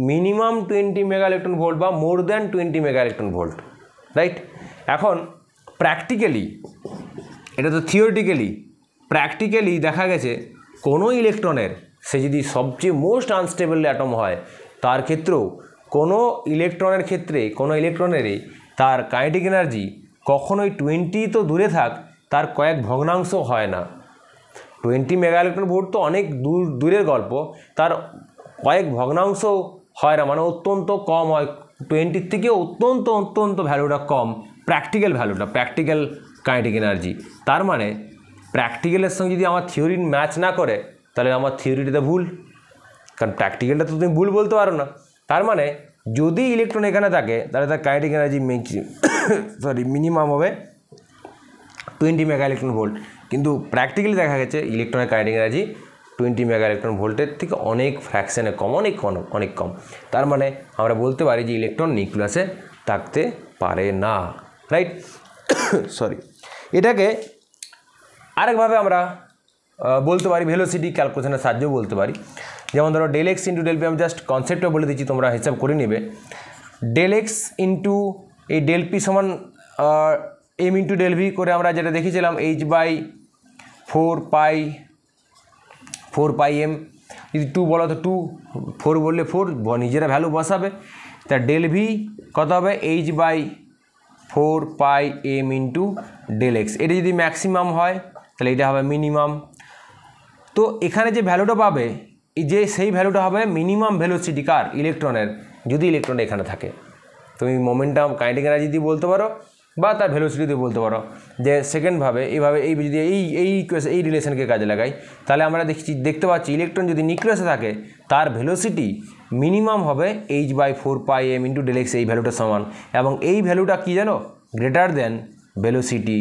মিনিমাম 20 মেগা ইলেকট্রন ভোল্ট বা more than 20 mega electron volt, right. এখন প্র্যাকটিক্যালি, এটা তো প্র্যাকটিক্যালি দেখা গেছে কোনো ইলেকট্রনের, সে যদি সবচেয়ে মোস্ট আনস্টেবল অ্যাটম হয় তার ক্ষেত্রেও কোনো ইলেকট্রনেরই তার কাইনেটিক এনার্জি কখনোই 20 তো দূরে থাক, তার কয়েক ভগ্নাংশ হয় না। 20 মেগা ইলেকট্রন ভোল্ট তো অনেক দূরের গল্প, তার কয়েক ভগ্নাংশ হয় না, মানে অত্যন্ত কম হয়, 20 থেকে অত্যন্ত অত্যন্ত ভ্যালুটা কম, প্র্যাকটিক্যাল ভ্যালুটা, প্র্যাকটিক্যাল কাইনেটিক এনার্জি। তার মানে প্র্যাকটিক্যালের সঙ্গে যদি আমার থিওরি ম্যাচ না করে তাহলে আমার থিওরিটাতে ভুল, কারণ প্র্যাকটিক্যালটা তো তুমি ভুল বলতে পারো না। তার মানে যদি ইলেকট্রন এখানে থাকে তাহলে তার কাইনেটিক এনার্জি মিনিমাম হবে 20 মেগা ইলেকট্রন ভোল্ট, কিন্তু প্র্যাকটিক্যালি দেখা গেছে ইলেকট্রনের কাইনেটিক এনার্জি 20 মেগা ইলেকট্রন ভোল্টের থেকে অনেক ফ্র্যাকশানে কম, অনেক কম। তার মানে আমরা বলতে পারি যে ইলেকট্রন নিউক্লিয়াসে থাকতে পারে না, রাইট। সরি, এটাকে আরেকভাবে আমরা বলতে পারি, ভেলোসিটি ক্যালকুলেশনের সাহায্যেও বলতে পারি। যেমন ধরো del x into del p, আমি জাস্ট কনসেপ্টটা বলে দিচ্ছি, তোমরা হিসাব করে নেবে। ডেল এক্স ইন্টু এই ডেল পি সমান এম ইন্টু ডেল ভি করে আমরা যেটা দেখেছিলাম h/4 পাই এম, যদি 2 বলো তো 2, 4 বললে 4, নিজেরা ভ্যালু বসাবে। তা ডেল ভি কত হবে h/4 পাই এম ইন্টু ডেল এক্স। এটা যদি ম্যাক্সিমাম হয় তাহলে এটা হবে মিনিমাম। তো এখানে যে ভ্যালুটা পাবে, এই যে সেই ভ্যালুটা হবে মিনিমাম ভেলোসিটি কার, ইলেকট্রনের, যদি ইলেকট্রন এখানে থাকে। তুমি মোমেন্টাম কাইনেটিক এনার্জি দিয়ে বলতে পারো বা তার ভেলোসিটি দিয়ে বলতে পারো। যে সেকেন্ডভাবে এইভাবে এই যদি এই রিলেশনকে কাজে লাগাই তাহলে আমরা দেখতে পাচ্ছি ইলেকট্রন যদি নিউক্লিয়াসে থাকে তার ভেলোসিটি মিনিমাম হবে h/4 পাই এম ইন্টু ডেল এক্স, এই ভ্যালুটা সমান। এবং এই ভ্যালুটা কী জানো, greater than velocity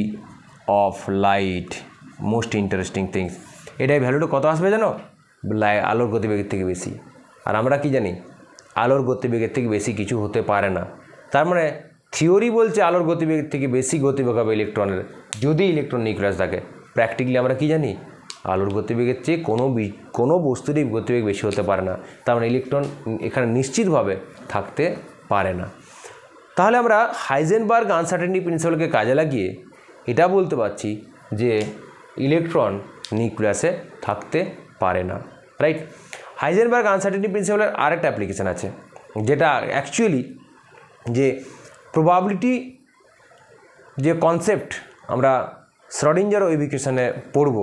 of light. Most interesting things, এটাই ভ্যালুটা কত আসবে জানো, আলোর গতিবেগের থেকে বেশি। আর আমরা কি জানি, আলোর গতিবেগের থেকে বেশি কিছু হতে পারে না। তার মানে থিওরি বলছে আলোর গতিবেগের থেকে বেশি গতিবেগ হবে ইলেকট্রনের যদি ইলেকট্রন নিউক্লিয়াস থাকে। প্র্যাকটিক্যালি আমরা কি জানি, আলোর গতিবেগের চেয়ে কোনো বস্তুরই গতিবেগ বেশি হতে পারে না। তার মানে ইলেকট্রন এখানে নিশ্চিতভাবে থাকতে পারে না। তাহলে আমরা হাইজেনবার্গ আনসার্টেনিটি প্রিন্সিপালকে কাজে লাগিয়ে এটা বলতে পারছি যে ইলেকট্রন নিউক্লিয়াসে থাকতে পারে না, রাইট। হাইজেনবার্গ আনসার্টেনিটি প্রিন্সিপালের আরেকটা অ্যাপ্লিকেশান আছে, যেটা অ্যাকচুয়ালি যে প্রবাবিলিটি যে কনসেপ্ট আমরা শ্রোডিঞ্জার ওয়েভিকেশনে পড়ব,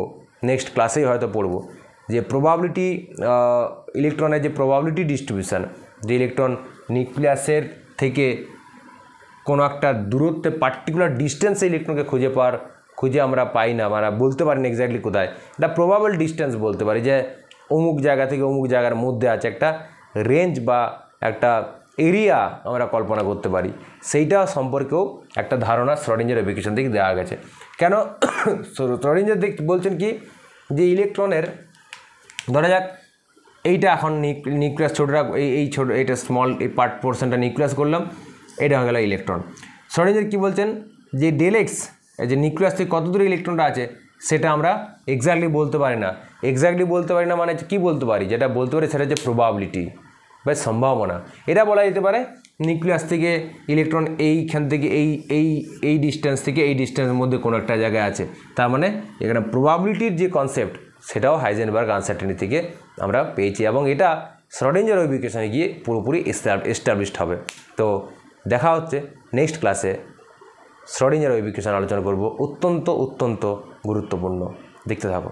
নেক্সট ক্লাসেই হয়তো পড়ব, যে প্রবাবিলিটি ইলেকট্রনের যে প্রবাবিলিটি ডিস্ট্রিবিউশন, যে ইলেকট্রন নিউক্লিয়াসের থেকে কোনো একটা দূরত্বে পার্টিকুলার ডিস্টেন্সে ইলেকট্রনকে খুঁজে আমরা পাই না, আমরা বলতে পারি না এক্স্যাক্টলি কোথায়। এটা প্রবাবল ডিস্টেন্স বলতে পারি, যে অমুক জায়গা থেকে অমুক জায়গার মধ্যে আছে একটা রেঞ্জ বা একটা এরিয়া আমরা কল্পনা করতে পারি। সেইটা সম্পর্কেও একটা ধারণা শ্রোডিঞ্জার ওয়েভিকেশন থেকে দেওয়া গেছে। কেন শ্রোডিঞ্জার বলছেন কি, যে ইলেকট্রনের ধরা যাক এইটা এখন নিউক্লিয়াস ছোটোটা, এই ছোটো এইটা স্মল এই পোর্শনটা নিউক্লিয়াস করলাম, এটা হয়ে গেল ইলেকট্রন। শ্রোডিঞ্জার কী বলছেন, যে ডেল এক্স যে নিউক্লিয়াস থেকে কত দূরে ইলেকট্রনটা আছে সেটা আমরা এক্স্যাক্টলি বলতে পারি না। মানে কি বলতে পারি, যেটা বলতে পারি সেটা হচ্ছে প্রবাবিলিটি বা সম্ভাবনা। এটা বলা যেতে পারে নিউক্লিয়াস থেকে ইলেকট্রন এইখান থেকে এই ডিস্টেন্স থেকে এই ডিস্টেন্সের মধ্যে কোনো একটা জায়গায় আছে। তার মানে এখানে প্রবাবিলিটির যে কনসেপ্ট সেটাও হাইজেনবার্গ আনসার্টেনিটি থেকে আমরা পেয়েছি, এবং এটা শ্রোডিঞ্জার ওয়েভিকেশনে গিয়ে পুরোপুরি এস্টাবলিশড হবে। তো দেখা হচ্ছে নেক্সট ক্লাসে। শ্রোডিঞ্জার ওয়েভিকেশন আলোচনা করব, অত্যন্ত গুরুত্বপূর্ণ। দেখতে থাকো।